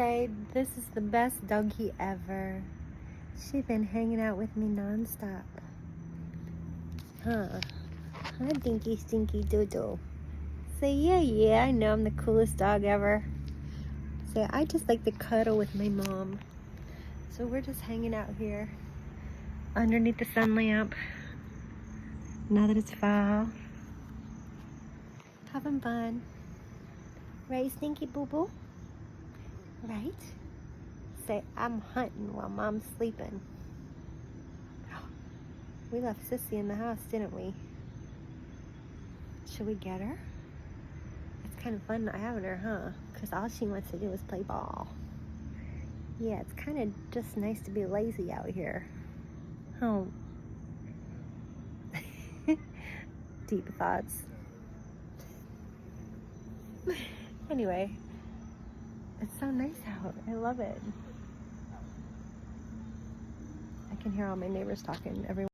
say this is the best doggy ever. She's been hanging out with me nonstop. Huh? Huh, Dinky Stinky Doodle. Say, yeah, I know I'm the coolest dog ever. Say, I just like to cuddle with my mom. So we're just hanging out here underneath the sun lamp. Now that it's fall. Having fun. Right, Stinky Boo Boo? Right? Say, I'm hunting while Mom's sleeping. We left Sissy in the house, didn't we? Should we get her? It's kind of fun not having her, huh? Because all she wants to do is play ball. Yeah, it's kind of just nice to be lazy out here. Oh. Deep thoughts. Anyway, it's so nice out. I love it. I can hear all my neighbors talking. Everyone